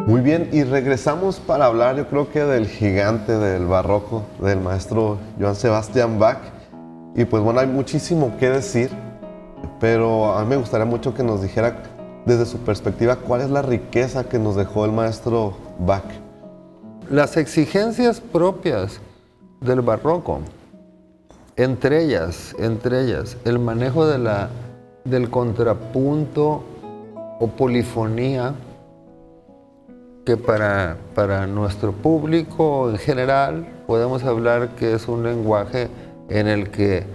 Muy bien, y regresamos para hablar, yo creo que del gigante del barroco, del maestro Johann Sebastian Bach. Y pues bueno, hay muchísimo que decir, pero a mí me gustaría mucho que nos dijera desde su perspectiva cuál es la riqueza que nos dejó el maestro Bach. Las exigencias propias del barroco, entre ellas, el manejo del contrapunto o polifonía, que para nuestro público en general podemos hablar que es un lenguaje en el que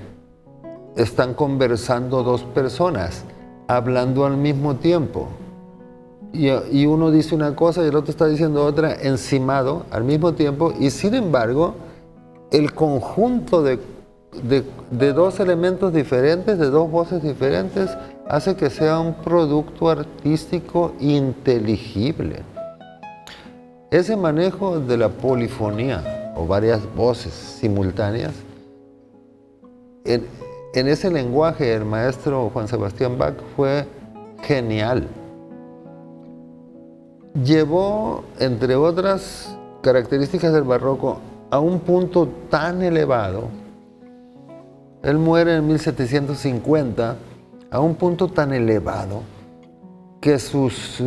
están conversando dos personas, hablando al mismo tiempo. Y uno dice una cosa y el otro está diciendo otra, encimado al mismo tiempo, y sin embargo, el conjunto de dos elementos diferentes, de dos voces diferentes, hace que sea un producto artístico inteligible. Ese manejo de la polifonía, o varias voces simultáneas, en ese lenguaje el maestro Juan Sebastián Bach fue genial. Llevó, entre otras características del barroco, a un punto tan elevado. Él muere en 1750, a un punto tan elevado que sus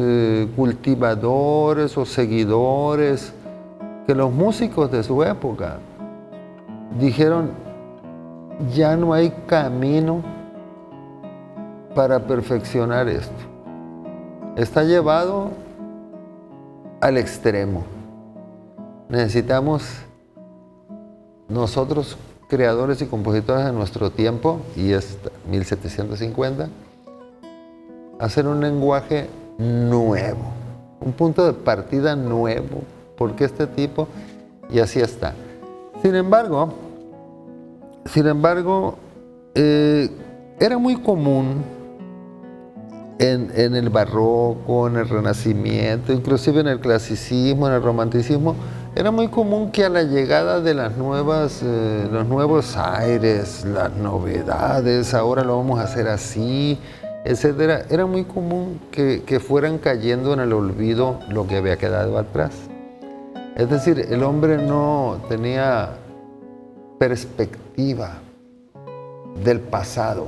cultivadores o seguidores, que los músicos de su época dijeron: ya no hay camino para perfeccionar esto. Está llevado al extremo. Necesitamos nosotros, creadores y compositores de nuestro tiempo, y es 1750, hacer un lenguaje nuevo, un punto de partida nuevo, porque este tipo, y así está. Sin embargo, era muy común en el barroco, en el renacimiento, inclusive en el clasicismo, en el romanticismo, era muy común que a la llegada de los nuevos aires, las novedades, ahora lo vamos a hacer así, etcétera, era muy común que fueran cayendo en el olvido lo que había quedado atrás. Es decir, el hombre no tenía perspectiva del pasado.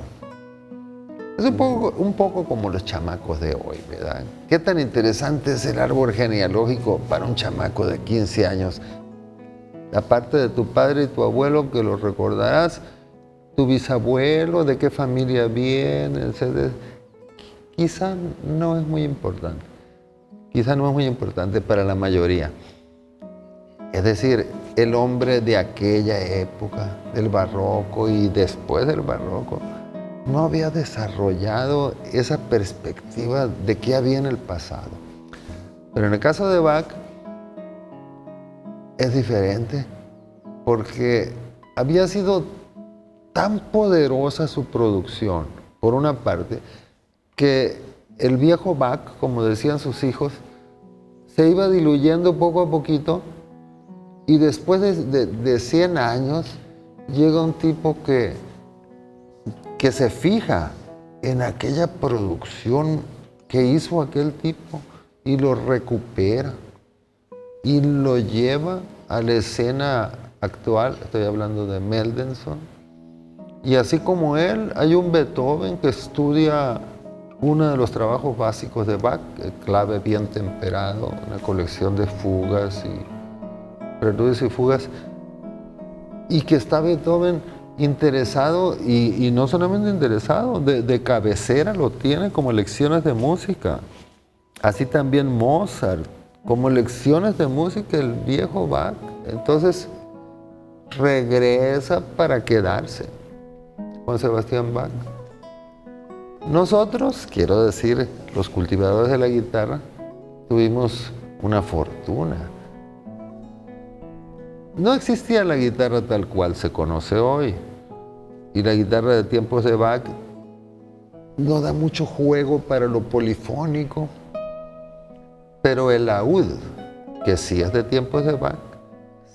Es un poco como los chamacos de hoy, ¿verdad? ¿Qué tan interesante es el árbol genealógico para un chamaco de 15 años? Aparte de tu padre y tu abuelo, que los recordarás, tu bisabuelo, de qué familia viene, etc. Quizá no es muy importante. Quizá no es muy importante para la mayoría. Es decir, el hombre de aquella época, del barroco y después del barroco, no había desarrollado esa perspectiva de qué había en el pasado. Pero en el caso de Bach es diferente, porque había sido tan poderosa su producción, por una parte, que el viejo Bach, como decían sus hijos, se iba diluyendo poco a poquito, y después de 100 años llega un tipo que se fija en aquella producción que hizo aquel tipo y lo recupera y lo lleva a la escena actual. Estoy hablando de Mendelssohn. Y así como él, hay un Beethoven que estudia uno de los trabajos básicos de Bach, el clave bien temperado, una colección de fugas y preludios y fugas, y que está Beethoven interesado, y no solamente interesado, de cabecera lo tiene como lecciones de música. Así también Mozart, como lecciones de música, el viejo Bach. Entonces regresa para quedarse con Sebastián Bach. Nosotros, quiero decir, los cultivadores de la guitarra, tuvimos una fortuna. No existía la guitarra tal cual se conoce hoy. Y la guitarra de tiempos de Bach no da mucho juego para lo polifónico, pero el laúd, que sí es de tiempos de Bach,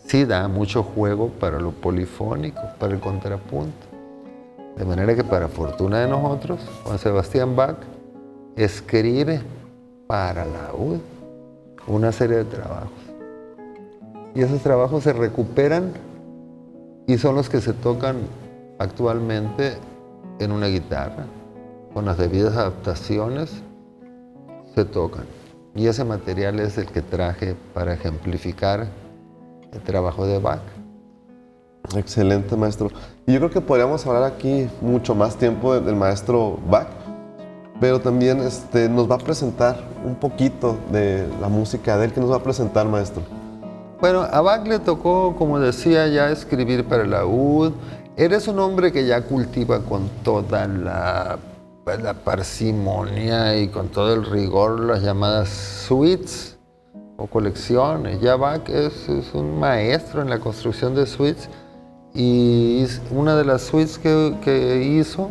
sí da mucho juego para lo polifónico, para el contrapunto. De manera que, para fortuna de nosotros, Juan Sebastián Bach escribe para laúd una serie de trabajos. Y esos trabajos se recuperan y son los que se tocan actualmente en una guitarra. Con las debidas adaptaciones se tocan. Y ese material es el que traje para ejemplificar el trabajo de Bach. Excelente, maestro. Y yo creo que podríamos hablar aquí mucho más tiempo del maestro Bach, pero también nos va a presentar un poquito de la música de él. ¿Qué nos va a presentar, maestro? Bueno, a Bach le tocó, como decía, ya escribir para el laúd. Eres un hombre que ya cultiva con toda la parsimonia y con todo el rigor las llamadas suites o colecciones. Ya Bach es un maestro en la construcción de suites, y una de las suites que hizo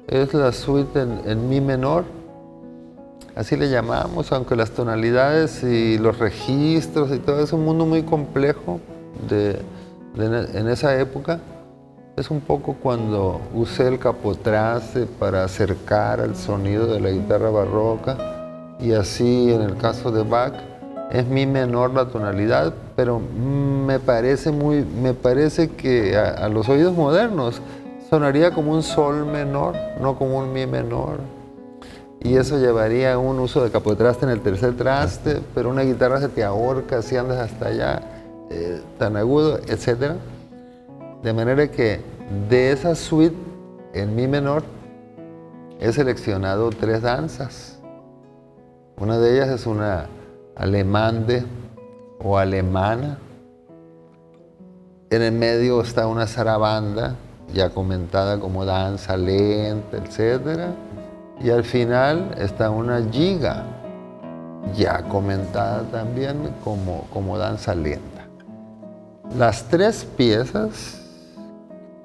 es la suite en mi menor. Así le llamamos, aunque las tonalidades y los registros y todo es un mundo muy complejo en esa época. Es un poco cuando usé el capotraste para acercar al sonido de la guitarra barroca, y así en el caso de Bach es mi menor la tonalidad, pero me parece que a los oídos modernos sonaría como un sol menor, no como un mi menor. Y eso llevaría a un uso de capotraste en el tercer traste, pero una guitarra se te ahorca si andas hasta allá, tan agudo, etc. De manera que de esa suite en mi menor he seleccionado 3 danzas. Una de ellas es una alemande o alemana. En el medio está una zarabanda, ya comentada como danza lenta, etc. Y al final está una giga, ya comentada también como danza lenta. Las 3 piezas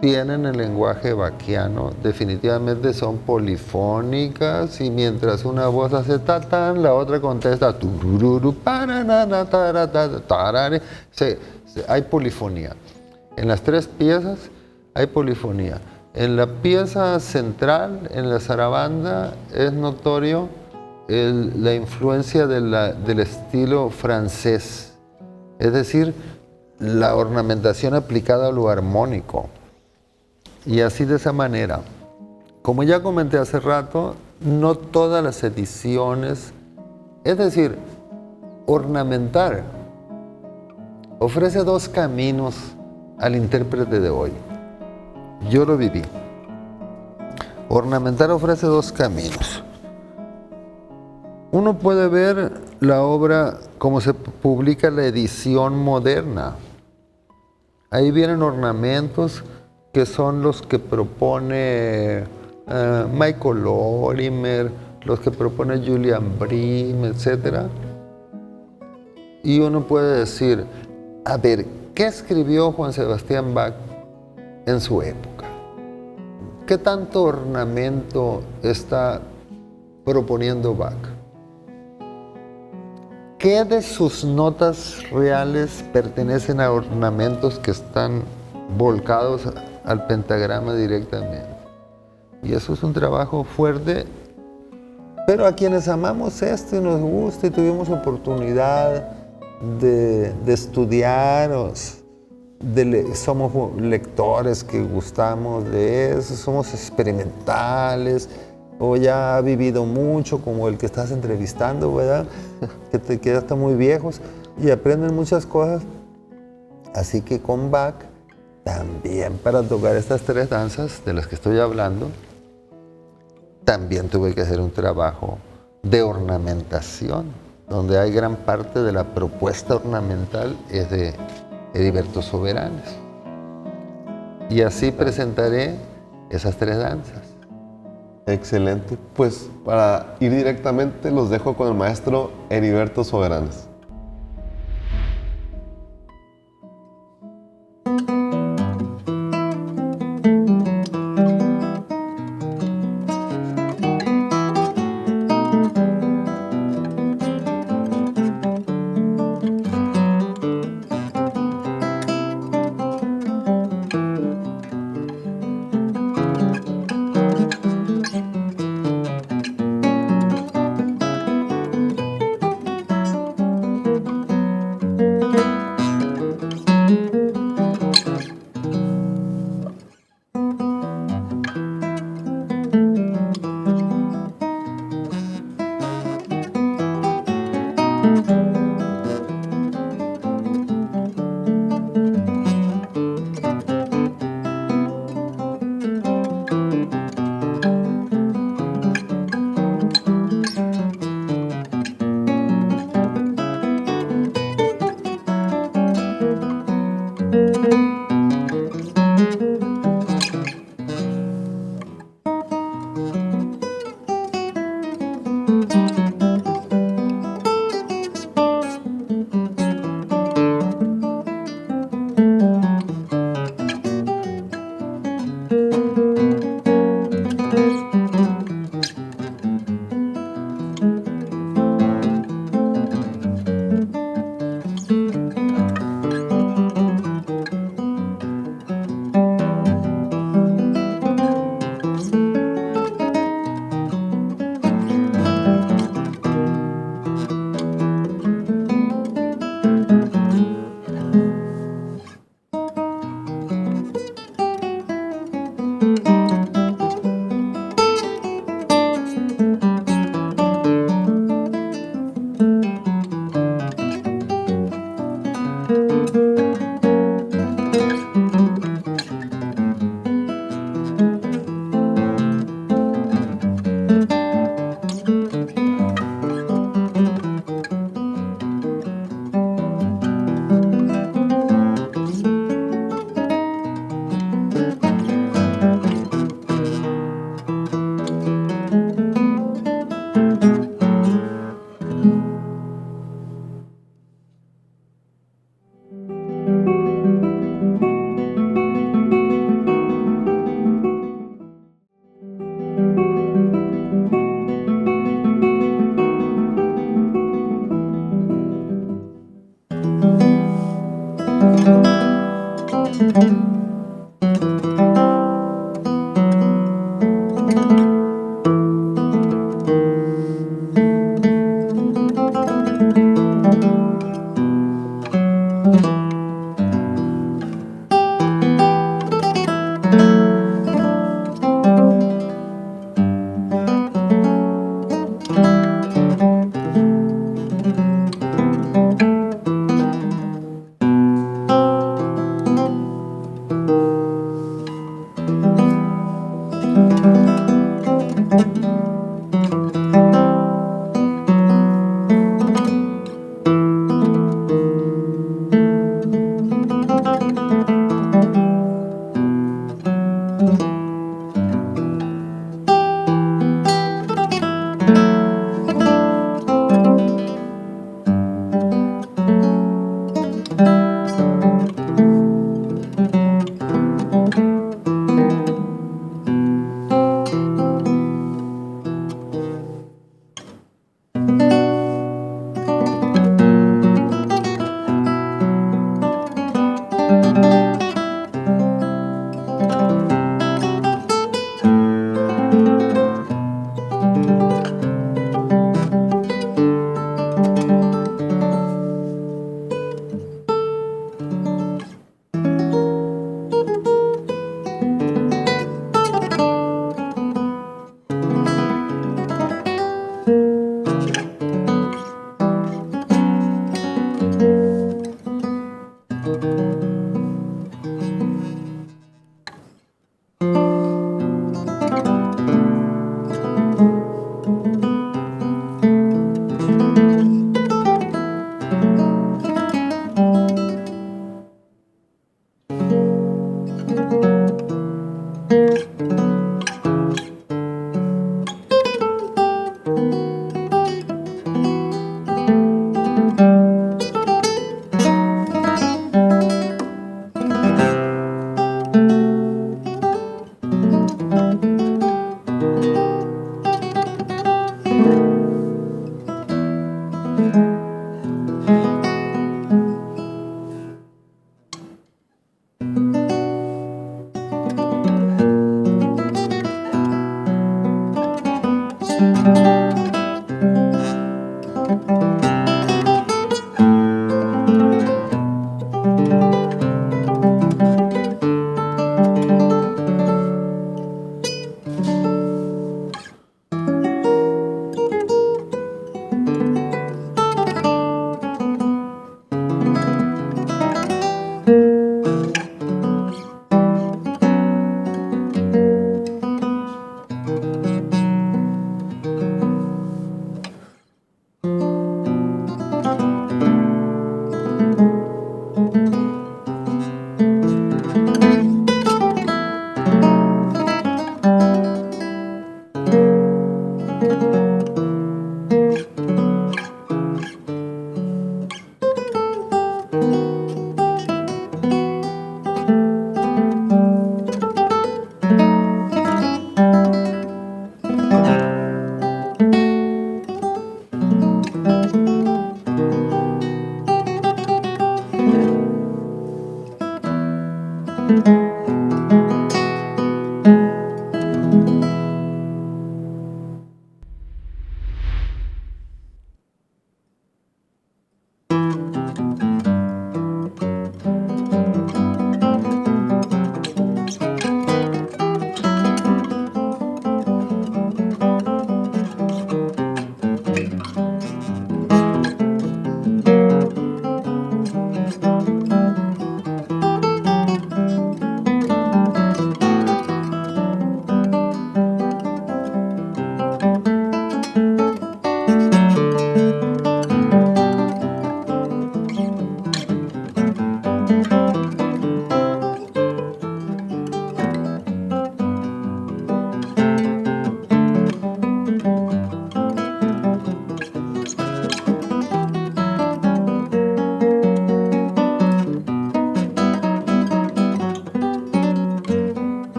tienen el lenguaje bachiano, definitivamente son polifónicas, y mientras una voz hace tatán, la otra contesta turururu, paranana, taratata, tarare. Hay polifonía. En las 3 piezas hay polifonía. En la pieza central, en la zarabanda, es notorio la influencia del estilo francés, es decir, la ornamentación aplicada a lo armónico. Y así, de esa manera, como ya comenté hace rato, no todas las ediciones, es decir, ornamentar ofrece 2 caminos al intérprete de hoy. Yo lo viví. Ornamentar ofrece 2 caminos. Uno puede ver la obra como se publica la edición moderna. Ahí vienen ornamentos que son los que propone Michael Lorimer, los que propone Julian Bream, etc. Y uno puede decir, a ver, ¿qué escribió Juan Sebastián Bach en su época? ¿Qué tanto ornamento está proponiendo Bach? ¿Qué de sus notas reales pertenecen a ornamentos que están volcados al pentagrama directamente? Y eso es un trabajo fuerte, pero a quienes amamos esto y nos gusta y tuvimos oportunidad de estudiar, somos lectores que gustamos de eso, somos experimentales, o ya ha vivido mucho, como el que estás entrevistando, ¿verdad? que ya están muy viejos y aprenden muchas cosas. Así que con Bach, también para tocar estas 3 danzas de las que estoy hablando, también tuve que hacer un trabajo de ornamentación, donde hay gran parte de la propuesta ornamental es de Heriberto Soberanes. Y así presentaré esas 3 danzas. Excelente. Pues para ir directamente los dejo con el maestro Heriberto Soberanes.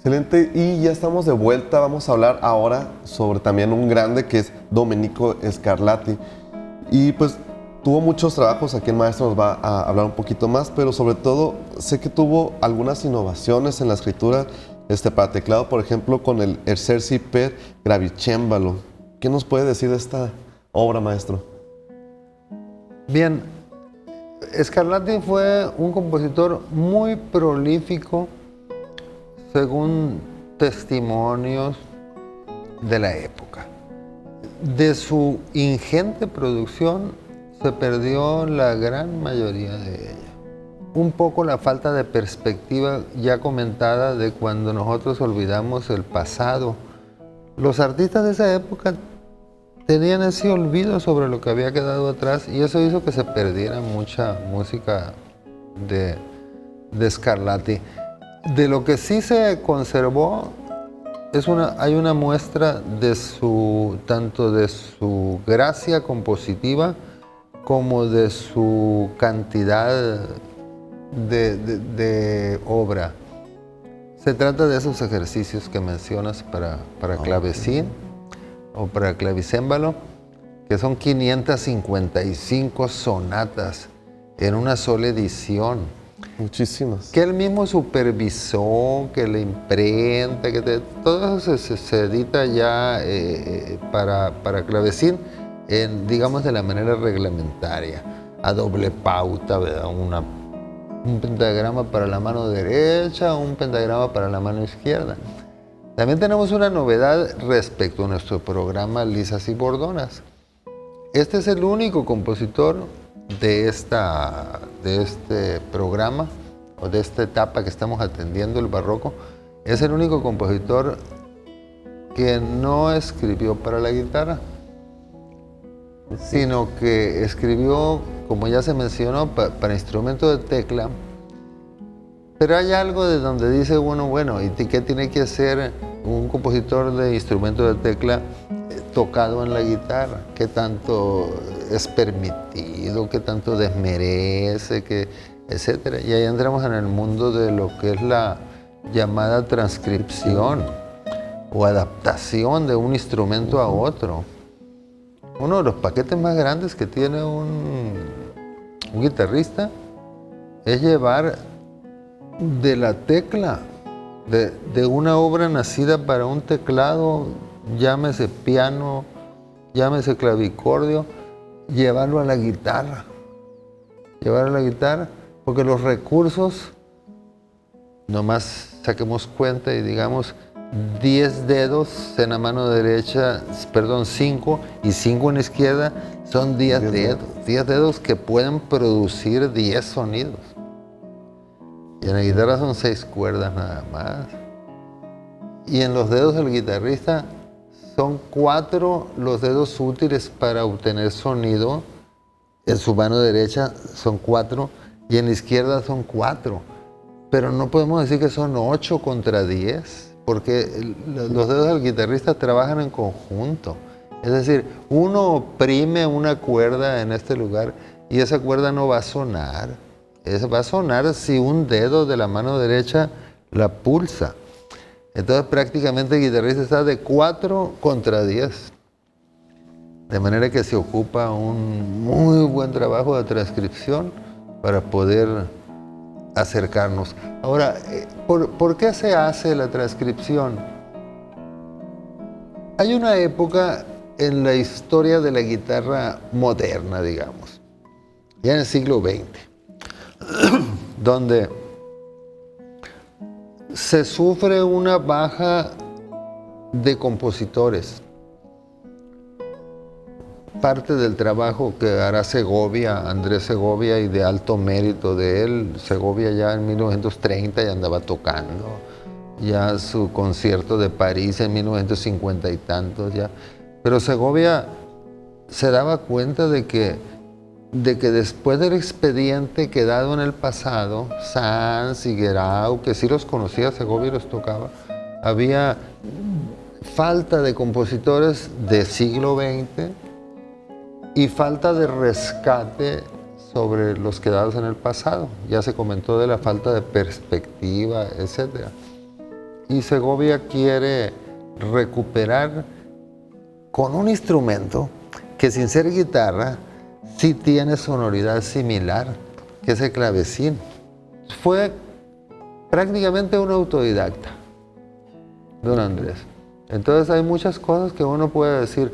Excelente, y ya estamos de vuelta. Vamos a hablar ahora sobre también un grande que es Domenico Scarlatti. Y pues tuvo muchos trabajos, aquí el maestro nos va a hablar un poquito más, pero sobre todo sé que tuvo algunas innovaciones en la escritura para teclado, por ejemplo, con el Esercisi per Clavicembalo. ¿Qué nos puede decir de esta obra, maestro? Bien, Scarlatti fue un compositor muy prolífico, según testimonios de la época. De su ingente producción se perdió la gran mayoría de ella. Un poco la falta de perspectiva ya comentada de cuando nosotros olvidamos el pasado. Los artistas de esa época tenían ese olvido sobre lo que había quedado atrás y eso hizo que se perdiera mucha música de Scarlatti. De lo que sí se conservó, hay una muestra de tanto de su gracia compositiva como de su cantidad de obra. Se trata de esos ejercicios que mencionas para clavecín o para clavicémbalo, que son 555 sonatas en una sola edición. Muchísimas. que él mismo supervisó, que la imprenta, todo eso se edita ya para clavecín, digamos de la manera reglamentaria, a doble pauta, ¿verdad? Un pentagrama para la mano derecha, un pentagrama para la mano izquierda. También tenemos una novedad respecto a nuestro programa Lisas y Bordonas. Este es el único compositor de este programa, o de esta etapa que estamos atendiendo, el barroco. Es el único compositor que no escribió para la guitarra, sino que escribió, como ya se mencionó, para instrumento de tecla. Pero hay algo de donde dice uno, bueno, ¿y qué tiene que hacer un compositor de instrumento de tecla tocado en la guitarra? ¿Qué tanto es permitido? ¿Qué tanto desmerece? Etcétera. Y ahí entramos en el mundo de lo que es la llamada transcripción o adaptación de un instrumento a otro. Uno de los paquetes más grandes que tiene un guitarrista es llevar de la tecla, de una obra nacida para un teclado, llámese piano, llámese clavicordio, llevarlo a la guitarra. Porque los recursos, nomás saquemos cuenta y digamos 10 dedos en la mano derecha, 5 y 5 en la izquierda, son 10 dedos. 10 dedos que pueden producir 10 sonidos. Y en la guitarra son 6 cuerdas nada más. Y en los dedos del guitarrista son 4 los dedos útiles para obtener sonido. En su mano derecha son 4 y en la izquierda son 4. Pero no podemos decir que son 8 contra 10, porque los dedos del guitarrista trabajan en conjunto. Es decir, uno oprime una cuerda en este lugar y esa cuerda no va a sonar. Va a sonar si un dedo de la mano derecha la pulsa. Entonces prácticamente el guitarrista está de 4 contra 10. De manera que se ocupa un muy buen trabajo de transcripción para poder acercarnos. Ahora, ¿por qué se hace la transcripción? Hay una época en la historia de la guitarra moderna, digamos, ya en el siglo XX, donde se sufre una baja de compositores. Parte del trabajo que hará Segovia, Andrés Segovia, y de alto mérito de él. Segovia ya en 1930 ya andaba tocando, ya su concierto de París en 1950 y tantos ya. Pero Segovia se daba cuenta de que después del expediente quedado en el pasado, Sanz y Guerau, que sí los conocía, Segovia los tocaba, había falta de compositores del siglo XX y falta de rescate sobre los quedados en el pasado. Ya se comentó de la falta de perspectiva, etc. Y Segovia quiere recuperar con un instrumento que, sin ser guitarra, sí tiene sonoridad similar, que es el clavecín. Fue prácticamente un autodidacta, don Andrés. Entonces hay muchas cosas que uno puede decir,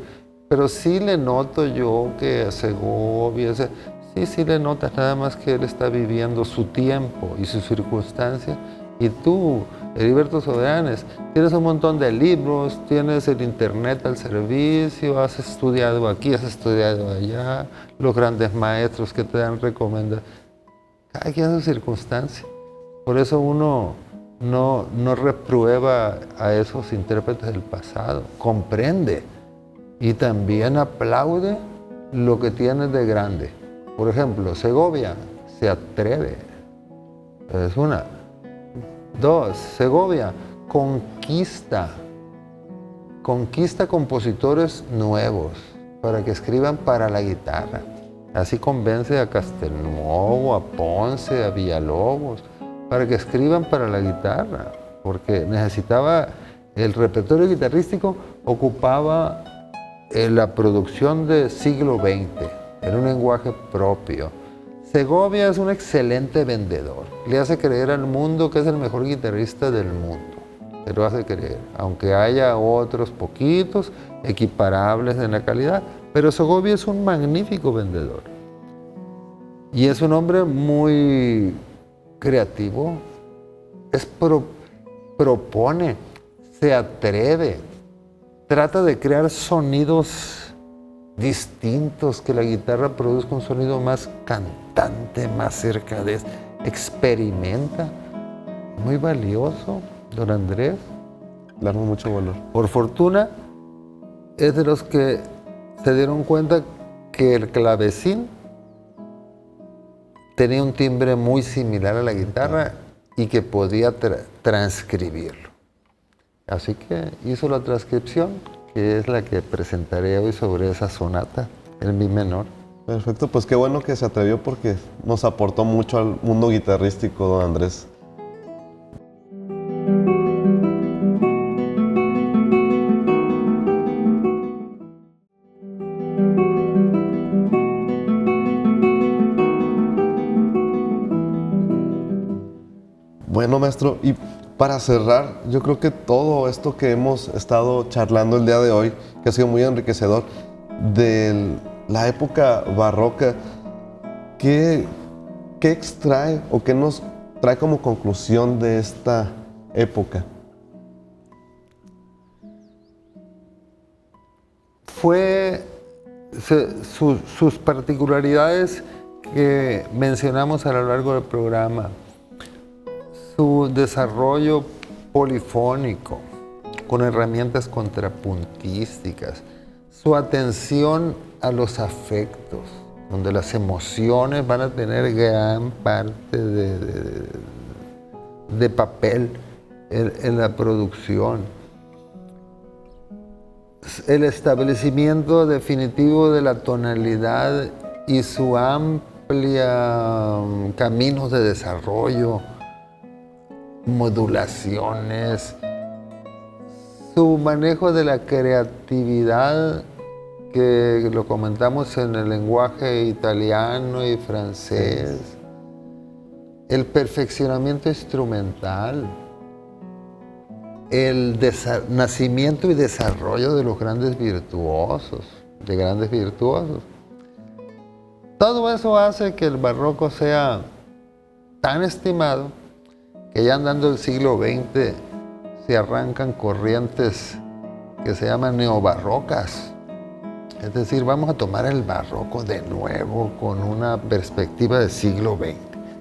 pero sí le noto yo que a Segovia, sí le notas, nada más que él está viviendo su tiempo y sus circunstancias. Y tú, Heriberto Soberanes, tienes un montón de libros, tienes el internet al servicio, has estudiado aquí, has estudiado allá, los grandes maestros que te dan recomendaciones. Cada quien sus circunstancias. Por eso uno no reprueba a esos intérpretes del pasado, comprende y también aplaude lo que tiene de grande. Por ejemplo, Segovia se atreve. Es una. 2, Segovia conquista compositores nuevos para que escriban para la guitarra. Así convence a Castelnuovo, a Ponce, a Villalobos, para que escriban para la guitarra, porque necesitaba, el repertorio guitarrístico ocupaba la producción del siglo XX, era un lenguaje propio. Segovia es un excelente vendedor. Le hace creer al mundo que es el mejor guitarrista del mundo. Se lo hace creer, aunque haya otros poquitos equiparables en la calidad. Pero Segovia es un magnífico vendedor. Y es un hombre muy creativo. Propone, se atreve, trata de crear sonidos distintos, que la guitarra produzca un sonido más cantante, más cerca de eso. Experimenta. Muy valioso, don Andrés. Le damos mucho valor. Por fortuna, es de los que se dieron cuenta que el clavecín tenía un timbre muy similar a la guitarra y que podía transcribirlo. Así que hizo la transcripción, que es la que presentaré hoy sobre esa sonata en mi menor. Perfecto, pues qué bueno que se atrevió porque nos aportó mucho al mundo guitarrístico, don Andrés. Bueno, maestro, y para cerrar, yo creo que todo esto que hemos estado charlando el día de hoy, que ha sido muy enriquecedor, de la época barroca, ¿qué extrae o qué nos trae como conclusión de esta época? Sus particularidades que mencionamos a lo largo del programa. Su desarrollo polifónico, con herramientas contrapuntísticas, su atención a los afectos, donde las emociones van a tener gran parte de papel en la producción. El establecimiento definitivo de la tonalidad y su amplia caminos de desarrollo, modulaciones, su manejo de la creatividad, que lo comentamos en el lenguaje italiano y francés, el perfeccionamiento instrumental, el nacimiento y desarrollo de los grandes virtuosos, Todo eso hace que el barroco sea tan estimado que ya andando el siglo XX se arrancan corrientes que se llaman neobarrocas. Es decir, vamos a tomar el barroco de nuevo con una perspectiva del siglo XX,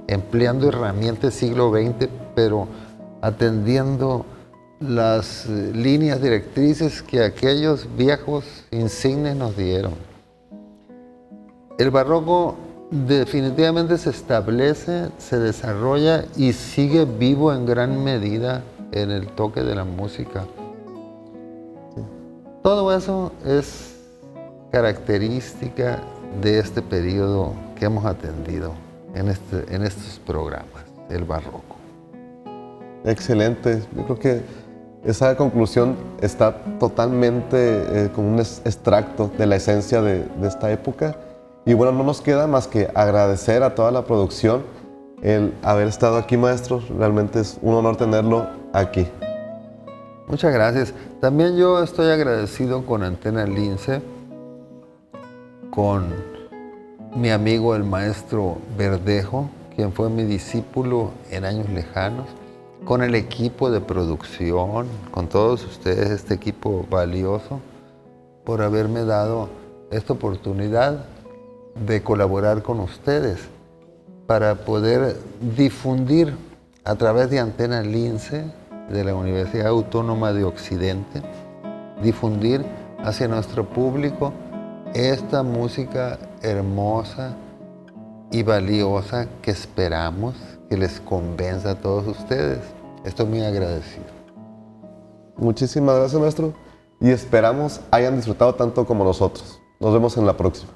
empleando herramientas del siglo XX, pero atendiendo las líneas directrices que aquellos viejos insignes nos dieron. El barroco definitivamente se establece, se desarrolla y sigue vivo en gran medida en el toque de la música. Todo eso es característica de este periodo que hemos atendido en estos programas, el barroco. Excelente, yo creo que esa conclusión está totalmente como un extracto de la esencia de esta época. Y bueno, no nos queda más que agradecer a toda la producción el haber estado aquí, maestro. Realmente es un honor tenerlo aquí. Muchas gracias. También yo estoy agradecido con Antena Lince, con mi amigo el maestro Verdejo, quien fue mi discípulo en años lejanos, con el equipo de producción, con todos ustedes, este equipo valioso, por haberme dado esta oportunidad de colaborar con ustedes para poder difundir a través de Antena Lince de la Universidad Autónoma de Occidente, difundir hacia nuestro público esta música hermosa y valiosa que esperamos que les convenza a todos ustedes. Estoy muy agradecido. Muchísimas gracias, maestro, y esperamos hayan disfrutado tanto como nosotros. Nos vemos en la próxima.